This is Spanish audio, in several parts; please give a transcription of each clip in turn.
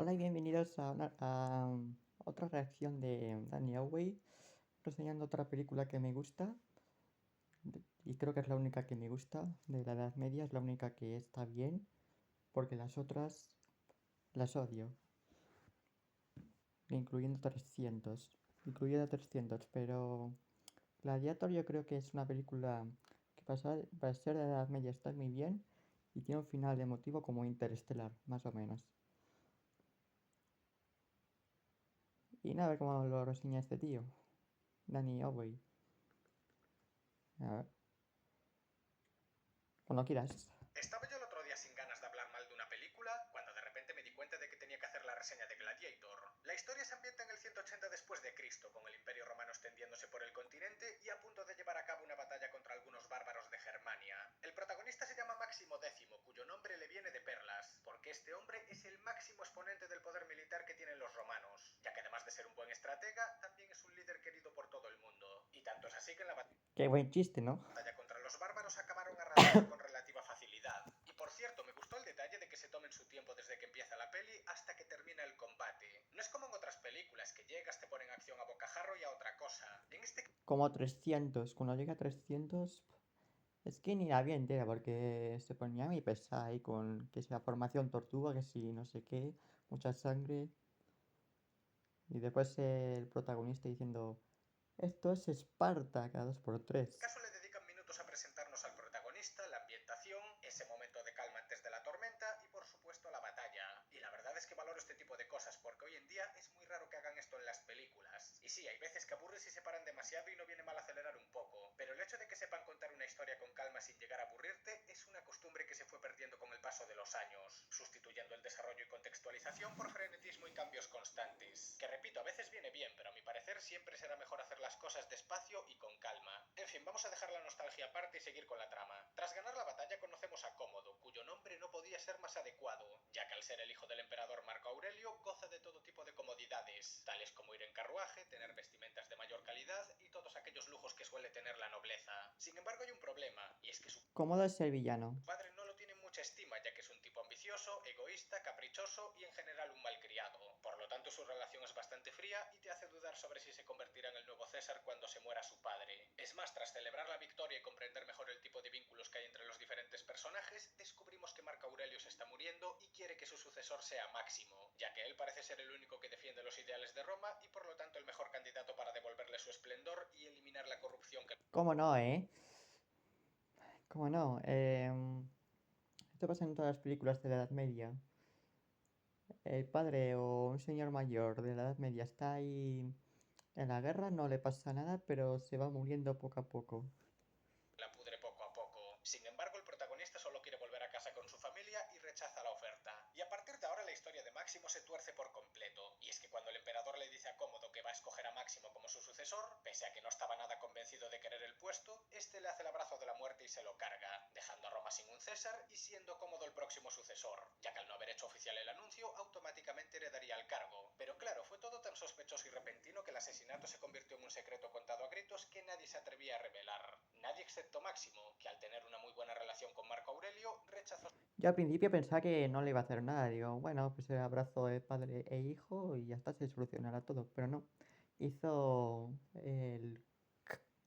Hola y bienvenidos a otra reacción de Danny Away, reseñando otra película que me gusta, y creo que es la única que me gusta de la Edad Media, es la única que está bien, porque las otras las odio, incluyendo 300, pero Gladiator yo creo que es una película que para ser de la Edad Media está muy bien, y tiene un final emotivo como Interestelar, más o menos. Y nada, a ver cómo lo reseña este tío, Danny Away. A ver, cuando quieras. Estaba yo el otro día sin ganas de hablar mal de una película, cuando de repente me di cuenta de que tenía que hacer la reseña de Gladiator. La historia se ambienta en el 180 después de Cristo, con el Imperio Romano extendiéndose por el continente y a punto de llevar a cabo una batalla contra algunos bárbaros de Germania. El protagonista se llama Máximo X, cuyo nombre le viene de perlas, porque este hombre es el máximo exponente del poder militar que tienen los romanos, ya que además de ser un buen estratega, también es un líder querido por todo el mundo. Y tanto es así que en la Qué buen chiste, ¿no? batalla contra los bárbaros acabaron arrasándolo con relativa facilidad. Y por cierto, me gustó el detalle de que se tomen su tiempo desde que empieza la peli hasta que termina el combate. No es como en otras películas que llegas, te ponen acción a bocajarro y a otra cosa. En este Como 300. Cuando llega a 300, es que ni la vi entera porque se ponía muy pesada ahí con que si la formación tortuga, que si no sé qué, mucha sangre. Y después el protagonista diciendo, esto es Esparta cada 2x3. caso le dedican minutos a presentarnos al protagonista, la ambientación, ese momento de calma antes de la tormenta y por supuesto la batalla. Y la verdad es que valoro este tipo de cosas porque hoy en día es muy raro que hagan esto en las películas. Y sí, hay veces que aburre si se paran demasiado y no viene mal acelerar un poco, pero el hecho de que sepan contar una historia con calma sin llegar a aburrirte es una costumbre que se fue perdiendo con el paso de los años, sustituyendo el desarrollo y contextualización por frenetismo y cambios constantes. Que repito, a veces viene bien, pero a mi parecer siempre será mejor hacer las cosas despacio y con calma. En fin, vamos a dejar la nostalgia aparte y seguir con la trama. Tras ganar la batalla conocemos a Cómodo, cuyo nombre no podía ser más adecuado, ya que al ser el hijo del emperador Marco Aurelio goza de todo tipo de comodidades, tales como ir en carruaje, tener vestimentas de mayor calidad y todos aquellos lujos que suele tener la nobleza. Sin embargo, hay un problema, y es que su Cómodo es el villano. padre no lo tiene mucha estima, ya que es un tipo ambicioso, egoísta, caprichoso y en general un malcriado. Por lo tanto, su relación es bastante fría y te hace dudar sobre si se convertirá en el nuevo César cuando se muera su padre. Es más, tras celebrar la victoria y comprender mejor el tipo de vínculos que hay entre los diferentes personajes, descubrimos que Marco Aurelio se está muriendo y quiere que su sucesor sea Máximo, ya que él parece ser el único que defiende los ideales de Roma y por lo tanto el mejor candidato para devolverle su esplendor y eliminar la corrupción que ¿Cómo no, eh? ¿Cómo no? Esto pasa en todas las películas de la Edad Media. El padre o un señor mayor de la Edad Media está ahí en la guerra, no le pasa nada, pero se va muriendo poco a poco. la pudre poco a poco. Sin embargo, el protagonista solo quiere volver a casa con su familia y rechaza la oferta. Y a partir de ahora la historia de Máximo se tuerce por completo. Y es que cuando el emperador le dice a Cómodo que va a escoger a Máximo como su sucesor, pese a que no estaba nada convencido de querer el puesto, este le hace el abrazo de la muerte y se lo carga, dejando a Roma sin un César y siendo Cómodo el próximo sucesor, ya que al no haber hecho oficial el anuncio, automáticamente heredaría el cargo. Pero claro, fue todo tan sospechoso y repentino que el asesinato se convirtió en un secreto contado a gritos que nadie se atrevía a revelar. Nadie excepto Máximo, que al tener una muy buena relación con Marco Aurelio, rechazó. Yo al principio pensaba que no le iba a hacer nada, digo, bueno, pues el abrazo de padre e hijo y ya está, se solucionará todo, pero no, hizo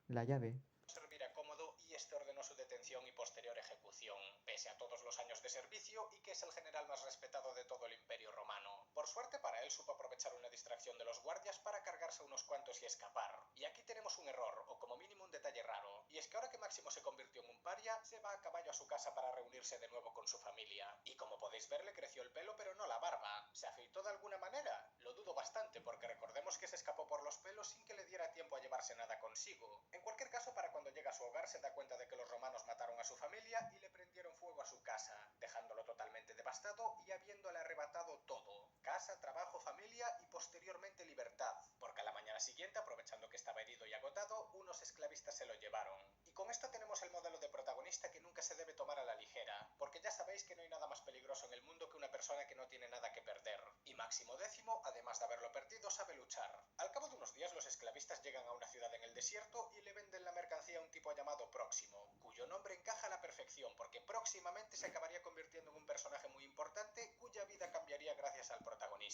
la llave. Servir a Cómodo y este ordenó su detención y posterior ejecución, pese a todos los años de servicio y que es el general más respetado de todo el Imperio Romano. Por suerte para él supo aprovechar una distracción de los guardias para cargarse a unos cuantos y escapar. Y aquí tenemos un error, o como mínimo un detalle raro, y es que ahora que Máximo se convirtió en un paria, se va a caballo a su casa para reunirse de nuevo con su familia. Y como podéis ver, le creció el pelo pero no la barba. ¿Se afeitó de alguna manera? Lo dudo bastante porque recordemos que se escapó por los pelos sin que le diera tiempo a llevarse nada consigo. En cualquier caso, para cuando llega a su hogar se da cuenta de que los romanos mataron a su familia y le prendieron fuego a su casa, dejándolo totalmente devastado y habiéndole arrebatado todo: casa, trabajo, familia y posteriormente libertad, porque a la mañana siguiente, aprovechando que estaba herido y agotado, unos esclavistas se lo llevaron. Y con esto tenemos el modelo de protagonista que nunca se debe tomar a la ligera, porque ya sabéis que no hay nada más peligroso en el mundo que una persona que no tiene nada que perder. Y Máximo X, además de haberlo perdido, sabe luchar. Al cabo de unos días los esclavistas llegan a una ciudad en el desierto y le venden la mercancía a un tipo llamado Próximo, cuyo nombre encaja a la perfección porque próximamente se acabaría convirtiendo en un personaje muy importante cuya vida cambiaría gracias al protagonista.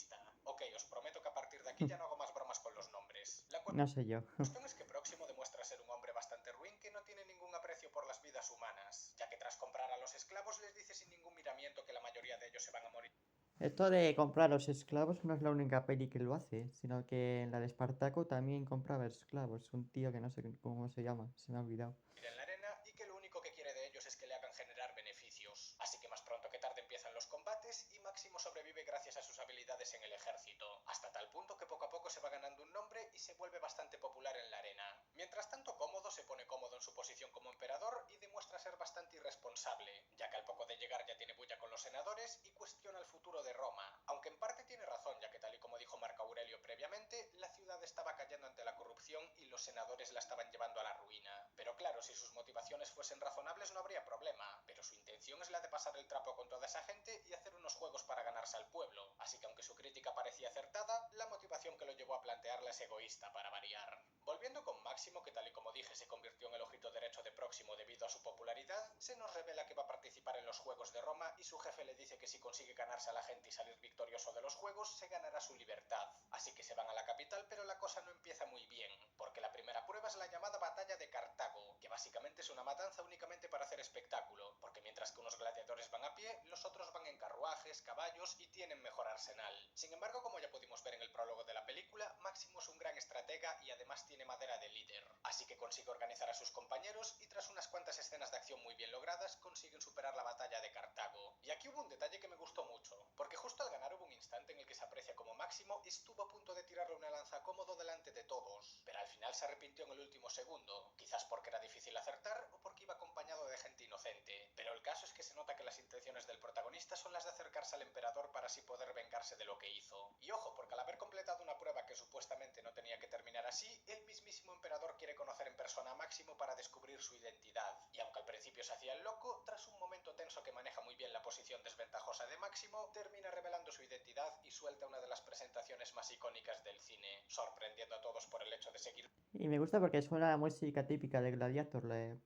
aquí ya no hago más bromas con los nombres. La No sé yo. cuestión es que Próximo demuestra ser un hombre bastante ruin que no tiene ningún aprecio por las vidas humanas, ya que tras comprar a los esclavos les dice sin ningún miramiento que la mayoría de ellos se van a morir. Esto de comprar los esclavos no es la única peli que lo hace, sino que en la de Espartaco también compraba esclavos. Un tío que no sé cómo se llama, se me ha olvidado. En la arena y que lo único que quiere de ellos es que le hagan generar beneficios. Así que más pronto que tarde empiezan los combates y Máximo sobrevive gracias a sus habilidades en el ejército, hasta tal punto que poco a poco se va ganando un nombre y se vuelve bastante popular en la arena. Mientras tanto, Cómodo se pone cómodo en su posición como emperador y demuestra ser bastante irresponsable, ya que al poco de llegar ya tiene bulla con los senadores y cuestiona el futuro de Roma, aunque en parte tiene razón, ya que tal y como dijo Marco Aurelio previamente, la ciudad estaba cayendo ante la corrupción y los senadores la estaban llevando a la ruina. Pero claro, si sus motivaciones fuesen razonables no habría problema, pero su intención es la de pasar el trapo con toda esa gente y hacer unos juegos para ganarse al pueblo, así que aunque su crítica parecía acertada, la motivación que lo llevó a plantearla es egoísta para variar. Volviendo con Máximo, que tal y como dije se convirtió en el ojito derecho de Próximo debido a su popularidad, se nos revela que va a participar en los Juegos de Roma y su jefe le dice que si consigue ganarse a la gente y salir victorioso de los Juegos, se ganará su libertad. Así que se van a la capital, pero la cosa no empieza muy bien, porque la primera prueba es la llamada Batalla de Cartago, que básicamente es una matanza únicamente para hacer espectáculo, porque mientras que unos gladiadores van a pie, los otros van en carruajes, caballos y tienen mejor arsenal. Sin embargo, como ya pudimos ver en el prólogo de la película, Máximo es un gran estratega y además tiene madera de líder, así que consigue organizar a sus compañeros y tras unas cuantas escenas de acción muy bien logradas, consiguen superar la batalla de Cartago. Y aquí hubo un detalle que me gustó mucho, porque justo al ganar hubo un instante en el que se aprecia como Máximo estuvo a punto de tirarle una lanza Cómodo delante de todos, pero al final se arrepintió en el último segundo, quizás porque era difícil acertar o porque iba acompañado de gente inocente, pero el caso es que se nota que las intenciones del protagonista son las de acercarse al emperador para así poder vengarse de lo que hizo. Y ojo, porque al haber completado una prueba que supuestamente no tenía que terminar así, el mismísimo emperador quiere conocer en persona a Máximo para descubrir su identidad, y aunque al principio se hacía el loco, tras un momento tenso que maneja muy bien la posición desventajosa de Máximo, termina revelando su identidad y suelta una de las presentaciones más icónicas del cine, sorprendiendo a todos por el hecho de seguir Y me gusta porque suena la música típica de Gladiator, la de...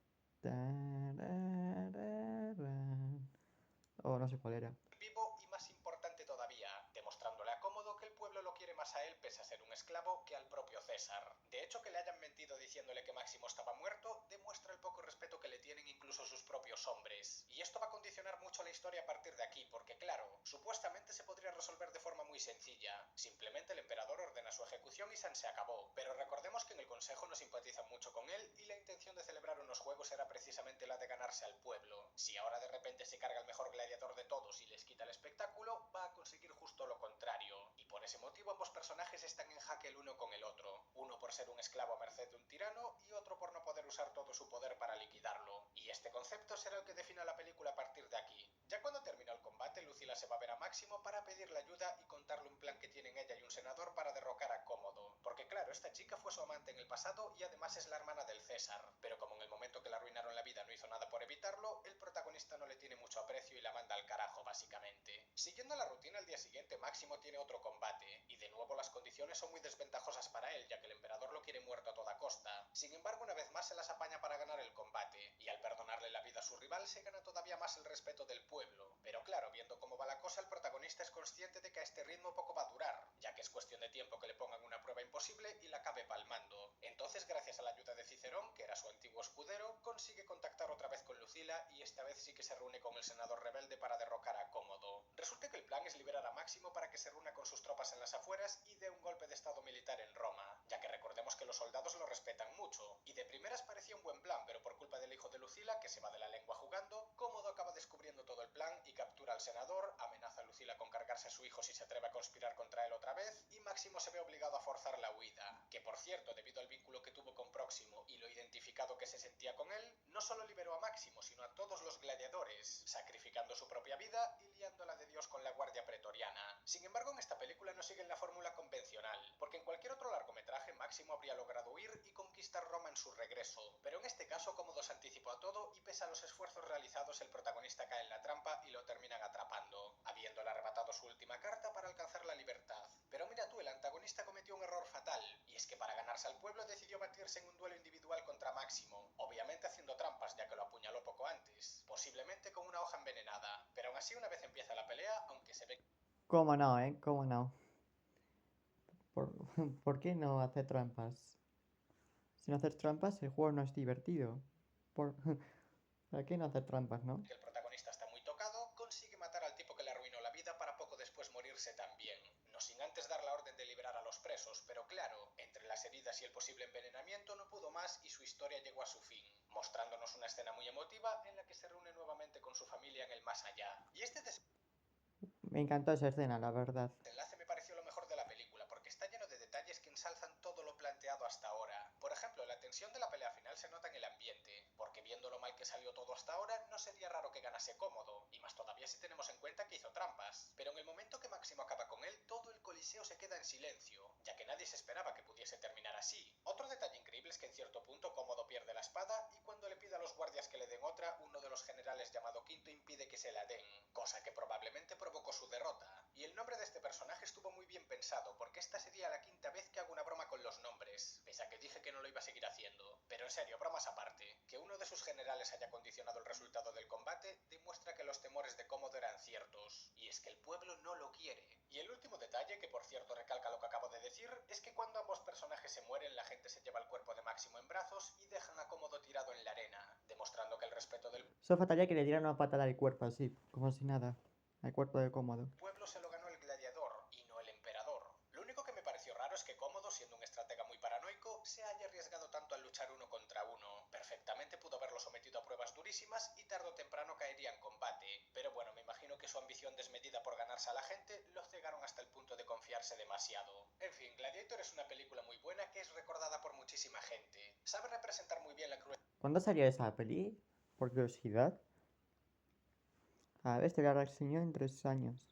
O no sé cuál era. vivo y más importante todavía, demostrándole a Cómodo que el pueblo lo quiere más a él pese a ser un esclavo que al propio César. De hecho, que le hayan mentido diciéndole que Máximo estaba muerto demuestra el poco respeto que le tienen incluso sus propios hombres. Y esto va a condicionar mucho la historia a partir de aquí, porque claro, supuestamente se podría resolver de forma muy sencilla. Simplemente el emperador ordena su ejecución y San se acabó. Pero recordemos que en el consejo no simpatizan mucho con él y la intención de celebrar unos juegos era precisamente la de ganarse al pueblo. Si ahora de repente se carga el mejor gladiador de todos y les quita el espectáculo, va a conseguir justo lo contrario. Y por ese motivo ambos personajes están en jaque el uno con el otro. Uno por ser un esclavo a merced de un tirano y otro por no poder usar todo su poder para liquidarlo. Y este concepto será el que defina la película a partir de aquí. Ya cuando termina el combate, Lucila se va a ver a Máximo para pedirle ayuda y contarle un plan que tienen ella y un senador para derrocar a Cómodo. Porque claro, esta chica fue su amante en el pasado y además es la hermana del César. Pero como en el momento que le arruinaron la vida no hizo nada por evitarlo, el protagonista no le tiene mucho aprecio y la manda al carajo básicamente. Siguiendo la rutina, al día siguiente Máximo tiene otro combate, y de nuevo las condiciones son muy desventajosas para él, ya que el emperador lo quiere muerto a toda costa. Sin embargo, una vez más se las apaña para ganar el combate, y al perdonarle la vida a su rival se gana todavía más el respeto del pueblo. Pero claro, viendo cómo va la cosa, el protagonista es consciente de que a este ritmo poco va a durar, ya que es cuestión de tiempo que le pongan una prueba imposible y la acabe palmando. Entonces, gracias a la ayuda de Cicerón, que era su antiguo escudero, consigue contactar otra vez con Lucila y esta vez sí que se reúne con el senador rebelde para derrocar a Cómodo. Resulta que el plan es liberar a Máximo para que se reúna con sus tropas en las afueras y dé un golpe de estado militar en Roma, ya que recordemos que los soldados lo respetan mucho, y de primeras parecía un buen plan, pero por culpa del hijo de Lucila, que se va de la lengua jugando, Cómodo acaba descubriendo todo el plan y captura al senador, amenaza a Lucila con cargarse a su hijo si se atreve a conspirar contra él otra vez, y Máximo se ve obligado a forzar la huida, que por cierto, debido al vínculo que tuvo con Próximo y lo identificado que se sentía con él, no solo liberó a Máximo, sino a todos los gladiadores, sacrificando su propia vida y liándola de Dios con la guardia pretoriana. Sin embargo, en esta película no siguen la fórmula convencional, porque en cualquier otro largometraje Máximo habría logrado huir y conquistar Roma en su regreso, pero en este caso Cómodo se anticipó a todo y pese a los esfuerzos realizados el protagonista cae en la trampa y lo terminan atrapando, habiéndole arrebatado su última carta para alcanzar la libertad. Pero mira tú, el antagonista cometió un error fatal, y es que para ganarse al pueblo decidió batirse en un duelo individual contra Máximo, obviamente haciendo trampas ya que lo apuñaló poco antes, posiblemente con una hoja envenenada, pero aún así una vez empieza la pelea, aunque se ve ¿Cómo no, eh? ¿Cómo no? ¿Por, ¿por qué no hacer trampas? Si no haces trampas, el juego no es divertido. ¿Por, ¿Para qué no hacer trampas, no? Que el protagonista está muy tocado, consigue matar al tipo que le arruinó la vida para poco después morirse también. No sin antes dar la orden de liberar a los presos, pero claro, entre las heridas y el posible envenenamiento no pudo más y su historia llegó a su fin, mostrándonos una escena muy emotiva en la que se reúne nuevamente con su familia en el más allá. Y este Me encantó esa escena, la verdad. desenlace me pareció lo mejor de la película, porque está lleno de detalles que ensalzan todo lo planteado hasta ahora. Por ejemplo, la tensión de la pelea final se nota en el ambiente, porque viendo lo mal que salió todo hasta ahora, no sería raro que ganase Cómodo, y más todavía si tenemos en cuenta que hizo trampas. Pero en el momento que Máximo acaba con él, todo el coliseo se queda en silencio, ya que nadie se esperaba que pudiese terminar así. Otro detalle increíble es que en cierto punto Cómodo pierde la espada, y cuando le pide a los guardias que le den otra, uno de los generales llamado Quinto impide que se la den, cosa que probablemente provocó su derrota. Y el nombre de este personaje estuvo muy bien pensado, porque esta sería la quinta vez que hago una broma con los nombres, pese a que dije que no lo iba a seguir haciendo. Pero en serio, bromas aparte, que uno de sus generales haya condicionado el resultado del combate demuestra que los temores de Cómodo eran ciertos, y es que el pueblo no lo quiere. Y el último detalle, que por cierto recalca lo que acabo de decir, es que cuando ambos personajes se mueren, la gente se lleva el cuerpo de Máximo en brazos y dejan a Cómodo tirado en la arena, demostrando que el respeto del Solo faltaría que le dieran una patada al cuerpo, así, como si nada. Al cuerpo de Cómodo. pueblo se lo ganó el gladiador y no el emperador. Lo único que me pareció raro es que Cómodo, siendo un estratega muy paranoico, se haya arriesgado tanto al luchar uno contra uno. Perfectamente pudo haberlo sometido a pruebas durísimas y tarde o temprano caería en combate. Pero bueno, me imagino que su ambición desmedida por ganarse a la gente lo cegaron hasta el punto de confiarse demasiado. En fin, Gladiator es una película muy buena que es recordada por muchísima gente. Sabe representar muy bien la crueldad. ¿Cuándo salió esa peli? Por curiosidad. A ver, te la reseñó en 3 años.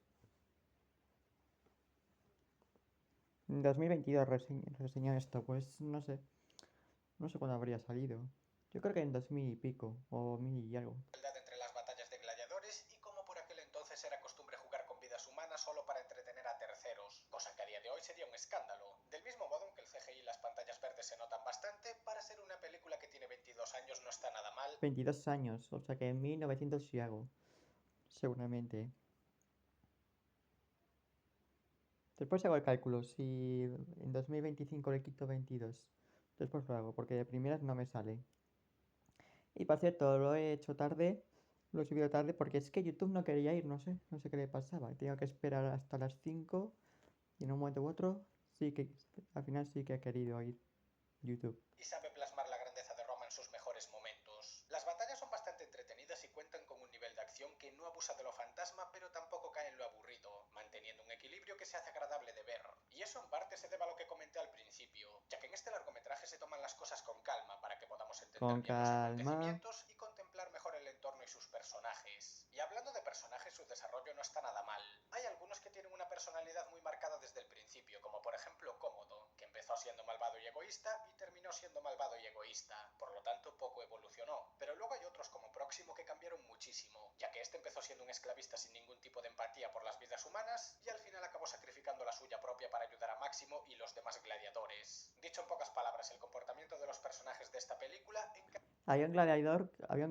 En 2022 reseñó esto, pues no sé. No sé cuándo habría salido. Yo creo que en 2000 y pico, o 1000 y algo. Entre las batallas de gladiadores y cómo por aquel entonces era costumbre jugar con vidas humanas solo para entretener a terceros, cosa que a día de hoy sería un escándalo. Del mismo modo en que el CGI y las pantallas verdes se notan bastante, para ser una película que tiene 22 años no está nada mal. 22 años, o sea que en 1900 y algo. Seguramente. Después hago el cálculo, si en 2025 le quito 22. Después lo hago, porque de primeras no me sale. Y por cierto, lo he hecho tarde, lo he subido tarde, porque es que YouTube no quería ir, no sé qué le pasaba. Tengo que esperar hasta las 5 y en un momento u otro, sí que, al final sí que ha querido ir YouTube. Y sabe plasmar la grandeza de Roma en sus mejores momentos. Las batallas son bastante entretenidas y cuentan con un nivel de acción que no abusa de lo fantasma, pero tampoco cae en lo aburrido, manteniendo un equilibrio que se hace agradable de ver. Y eso en parte se debe a lo que comenté al principio, ya que en este largometraje se toman las cosas con calma para que podamos entender Con bien los calma. acontecimientos y contemplar mejor el entorno y sus personajes. Y hablando de personajes, su desarrollo no está nada mal. Hay algunos que tienen una personalidad muy marcada desde el principio, como por ejemplo Cómodo, que empezó siendo malvado y egoísta y terminó siendo malvado y egoísta, por lo tanto poco evolucionó. Pero luego hay otros como Próximo que cambiaron muchísimo, ya que este empezó siendo un esclavista sin ningún tipo de empatía por las vidas humanas y al final acabó sacrificando la suya propia para ayudar a Máximo y los demás gladiadores. Dicho en pocas palabras, el comportamiento de los personajes de esta película Había un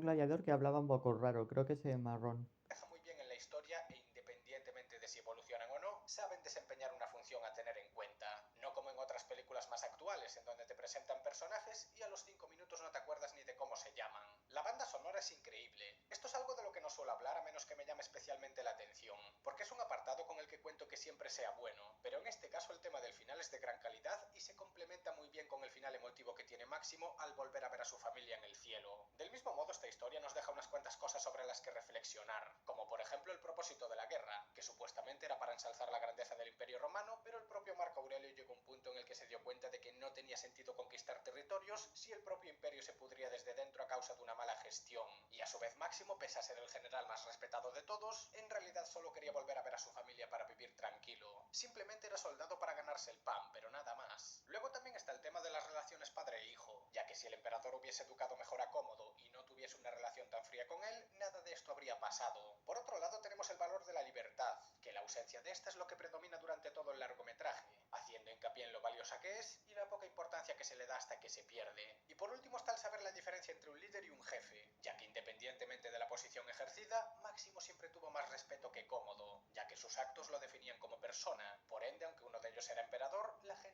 gladiador que hablaba un poco raro, creo que ese marrón. encaja muy bien en la historia e independientemente de si evolucionan o no, saben desempeñar una función a tener en cuenta, no como en otras películas más actuales en donde te presentan personajes y a los 5 minutos no te acuerdas ni de cómo se llaman. La banda sonora es increíble. Esto es algo de lo que no suelo hablar a menos que me llame especialmente la atención, porque es un apartado con el que cuento que siempre sea bueno, pero en este caso el tema del final es de gran calidad y se complementa muy bien con el final emotivo que tiene Máximo al volver a ver a su familia en el cielo. Del mismo modo, esta historia nos deja unas cuantas cosas sobre las que reflexionar, como por ejemplo el propósito de la guerra, que supuestamente era para ensalzar la grandeza del Imperio Romano, pero el propio Marco Aurelio llegó a un punto en el que se dio cuenta de que no tenía sentido conquistar territorios si el propio imperio se pudría desde dentro a causa de una mala gestión. Y a su vez Máximo, pese a ser el general más respetado de todos, en realidad solo quería volver a ver a su familia para vivir tranquilo. Simplemente era soldado para ganarse el pan, pero nada más. Luego también está el tema de las relaciones padre e hijo, ya que si el emperador hubiese educado mejor a Cómodo y no tuviese una relación tan fría con él, nada de esto habría pasado. Por otro lado tenemos el valor de la libertad, que la ausencia de esta es lo que predomina durante todo el largometraje, haciendo hincapié en lo valiosa que es y la poca importancia que se le da hasta que se pierde. Y por último está el saber la diferencia entre un líder y un jefe, ya que independientemente de la posición ejercida, Máximo siempre tuvo más respeto que Cómodo, ya que sus actos lo definían como persona. Por ende, aunque uno de ellos era emperador, la gente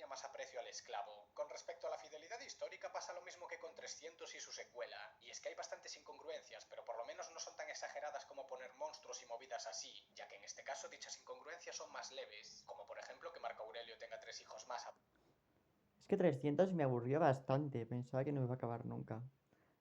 tenía más aprecio al esclavo. Con respecto a la fidelidad histórica pasa lo mismo que con 300 y su secuela, y es que hay bastantes incongruencias, pero por lo menos no son tan exageradas como poner monstruos y movidas así, ya que en este caso dichas incongruencias son más leves, como por ejemplo que Marco Aurelio tenga 3 hijos más. Es que 300 me aburrió bastante, pensaba que no iba a acabar nunca.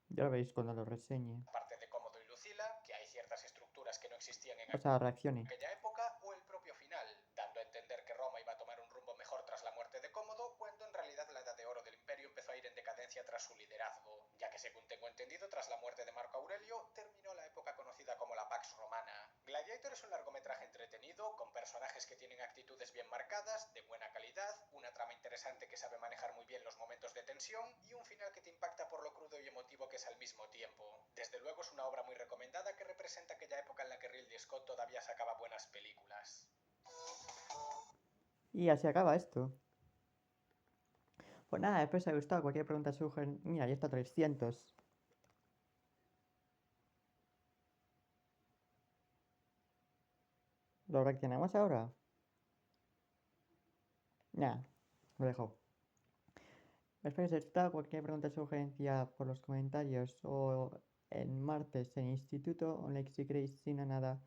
Ya lo veréis cuando lo reseñe. Aparte de Cómodo y Lucila, que hay ciertas estructuras que no existían en O sea, reaccione. aquella época, o el propio final, dando a entender que Roma iba a tomar un rumbo mejor tras la muerte de Cómodo, cuando en realidad la edad de oro del imperio empezó a ir en decadencia tras su liderazgo, ya que según tengo entendido, tras la muerte de Marco Aurelio, terminó la época conocida como la Pax Romana. Gladiator es un largometraje entretenido, con personajes que tienen actitudes bien marcadas, de buena calidad, una trama interesante que sabe manejar muy bien los momentos de tensión y un final que te impacta por lo crudo y emotivo que es al mismo tiempo. Desde luego es una obra muy recomendada que representa aquella época en la que Ridley Scott todavía sacaba buenas películas. Y así acaba esto. Pues nada, espero os haya gustado. Cualquier pregunta sugen... Mira, ya está 300. ¿Lo reaccionamos ahora? Nah, lo dejo. Espero que os haya gustado. Cualquier pregunta o sugerencia por los comentarios o el martes en instituto o like si queréis sin nada.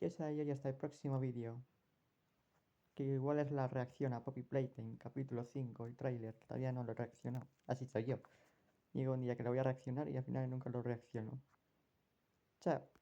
Y eso y hasta el próximo vídeo. Que igual es la reacción a Poppy Playtime, capítulo 5, el tráiler, que todavía no lo reaccionó. Así soy yo. Digo un día que lo voy a reaccionar y al final nunca lo reacciono. Chao.